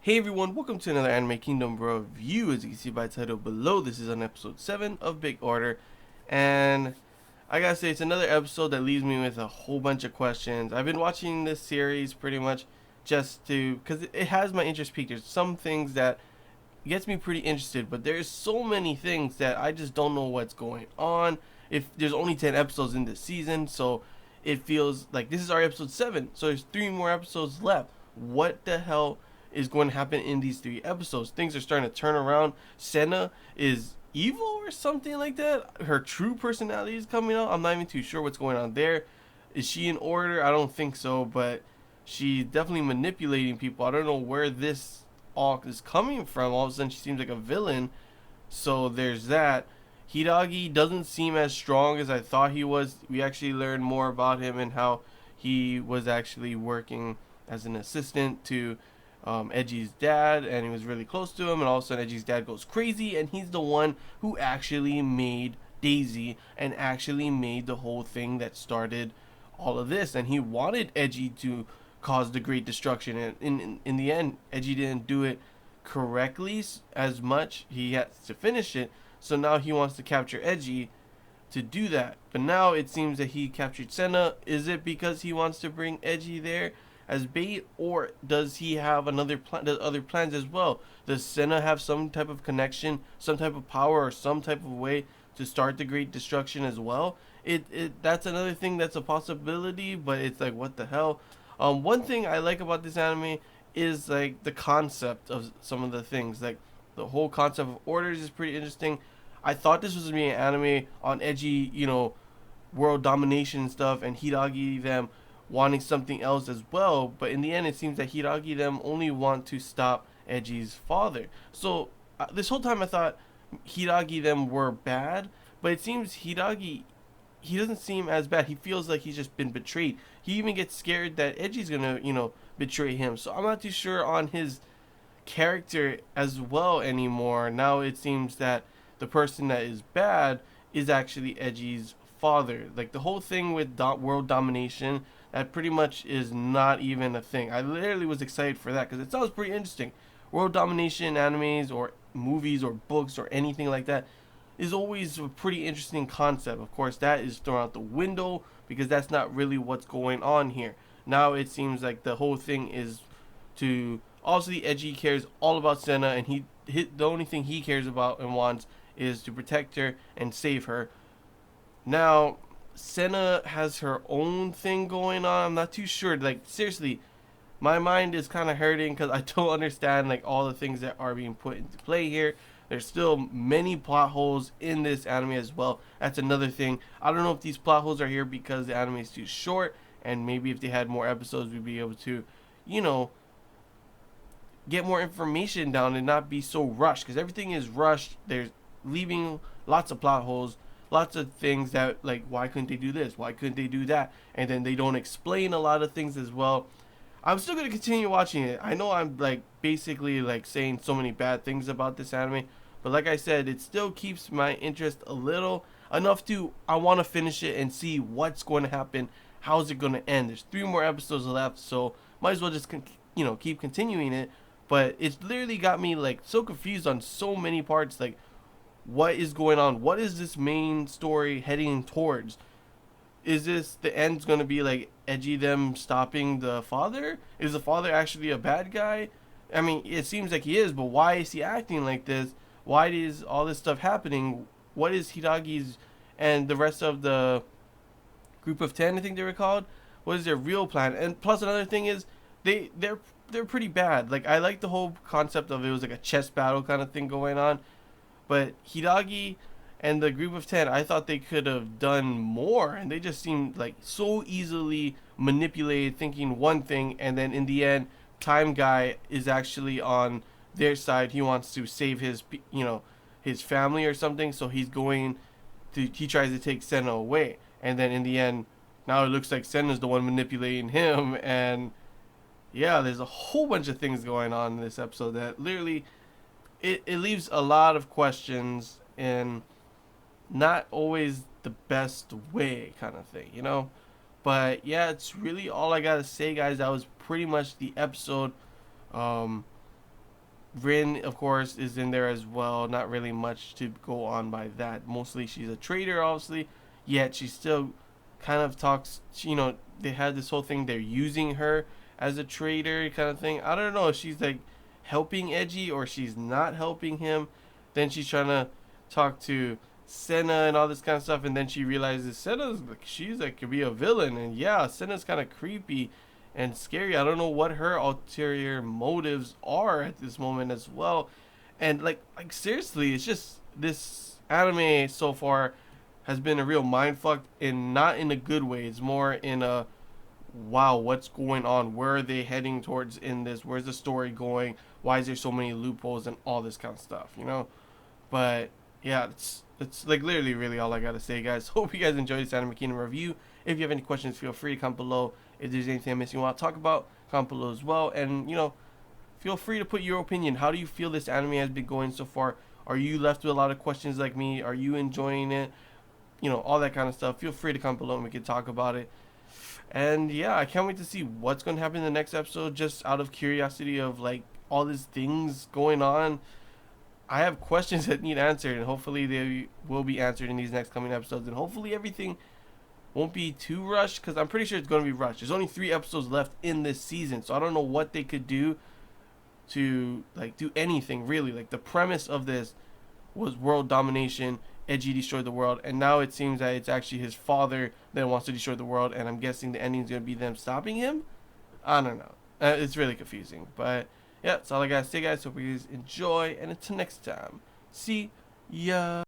Hey everyone, welcome to another Anime Kingdom review. As you can see by the title below, this is on episode 7 of Big Order. And I gotta say, it's another episode that leaves me with a whole bunch of questions. I've been watching this series pretty much just to, because it has my interest peaked. There's some things that gets me pretty interested, but there's so many things that I just don't know what's going on. If there's only 10 episodes in this season, so it feels like this is our episode 7, so there's 3 more episodes left. What the hell is going to happen in these 3 episodes? Things are starting to turn around. Sena is evil or something like that. Her true personality is coming out. I'm not even too sure what's going on there. Is she in order? I don't think so, but she's definitely manipulating people. I don't know where this all is coming from. All of a sudden she seems like a villain, so there's that. Hiragi doesn't seem as strong as I thought he was. We actually learned more about him and how he was actually working as an assistant to Edgy's dad, and he was really close to him, and all of a sudden Edgy's dad goes crazy, and he's the one who actually made Daisy and actually made the whole thing that started all of this, and he wanted Edgy to cause the great destruction, and in the end Edgy didn't do it correctly as much. He had to finish it, so now he wants to capture Edgy to do that. But now it seems that he captured Sena. Is it because he wants to bring Edgy there as bait, or does he have another plan? Does other plans as well? Does Sena have some type of connection, some type of power, or some type of way to start the great destruction as well? It that's another thing that's a possibility, but it's like, what the hell? One thing I like about this anime is like the concept of some of the things. Like the whole concept of orders is pretty interesting. I thought this was gonna be an anime on Edgy, world domination and stuff, and Hiragi them wanting something else as well. But in the end, it seems that Hiragi them only want to stop Edgy's father. So this whole time I thought Hiragi them were bad, but it seems Hiragi, he doesn't seem as bad. He feels like he's just been betrayed. He even gets scared that Edgy's gonna, betray him. So I'm not too sure on his character as well anymore. Now it seems that the person that is bad is actually Edgy's father. Like the whole thing with world domination, that pretty much is not even a thing. I literally was excited for that because it sounds pretty interesting. World domination animes or movies or books or anything like that is always a pretty interesting concept. Of course, that is thrown out the window because that's not really what's going on here. Now it seems like the whole thing is to, obviously Edgy cares all about Sena, and the only thing he cares about and wants is to protect her and save her. Now Sena has her own thing going on. I'm not too sure. Like seriously, my mind is kind of hurting because I don't understand like all the things that are being put into play here. There's still many plot holes in this anime as well. That's another thing. I don't know if these plot holes are here because the anime is too short, and maybe if they had more episodes, we'd be able to, you know, get more information down and not be so rushed. Because everything is rushed. There's leaving lots of plot holes, lots of things that like, why couldn't they do this? Why couldn't they do that? And then they don't explain a lot of things as well. I'm still gonna continue watching it. I know I'm like basically like saying so many bad things about this anime, but like I said, it still keeps my interest a little enough to I want to finish it and see what's going to happen. How's it going to end? There's 3 more episodes left, so might as well just keep continuing it. But it's literally got me like so confused on so many parts. Like, what is going on? What is this main story heading towards? Is this the end's gonna be like Edgy them stopping the father? Is the father actually a bad guy? I mean, it seems like he is, but why is he acting like this? Why is all this stuff happening? What is Hiragi's and the rest of the group of 10, I think they were called? What is their real plan? And plus another thing is they're pretty bad. Like I like the whole concept of it was like a chess battle kind of thing going on, but Hiragi and the group of 10, I thought they could have done more, and they just seemed like so easily manipulated, thinking one thing, and then in the end Time Guy is actually on their side. He wants to save his family or something, so he tries to take Senna away, and then in the end now it looks like Senna's the one manipulating him. And yeah, there's a whole bunch of things going on in this episode that literally it leaves a lot of questions and not always the best way kind of thing. But yeah, it's really all I gotta say, guys. That was pretty much the episode. Rin, of course, is in there as well. Not really much to go on by that. Mostly she's a traitor, obviously. Yet she still kind of talks. They had this whole thing. They're using her as a traitor, kind of thing. I don't know if she's like helping Edgy or she's not helping him. Then she's trying to talk to Sena and all this kind of stuff, and then she realizes Sena's like she's like could be a villain, and yeah, Sena's kind of creepy and scary. I don't know what her ulterior motives are at this moment as well. And like seriously, it's just this anime so far has been a real mind fuck, and not in a good way. It's more in a wow, what's going on? Where are they heading towards in this? Where's the story going? Why is there so many loopholes and all this kind of stuff? But yeah, it's like literally really all I gotta say, guys. Hope you guys enjoyed this Anime Kingdom review. If you have any questions, feel free to comment below. If there's anything I'm missing you want to talk about, comment below as well. And feel free to put your opinion. How do you feel this anime has been going so far? Are you left with a lot of questions like me? Are you enjoying it? All that kind of stuff. Feel free to comment below and we can talk about it. And yeah, I can't wait to see what's going to happen in the next episode, just out of curiosity of like all these things going on. I have questions that need answered, and hopefully they will be answered in these next coming episodes. And hopefully everything won't be too rushed, because I'm pretty sure it's going to be rushed. There's only 3 episodes left in this season, so I don't know what they could do to like do anything really. Like the premise of this was world domination. Edgy destroyed the world, and now it seems that it's actually his father that wants to destroy the world, and I'm guessing the ending is going to be them stopping him. I don't know. It's really confusing, but yeah, that's all I gotta say, guys. Hope you guys enjoy, and until next time, see ya.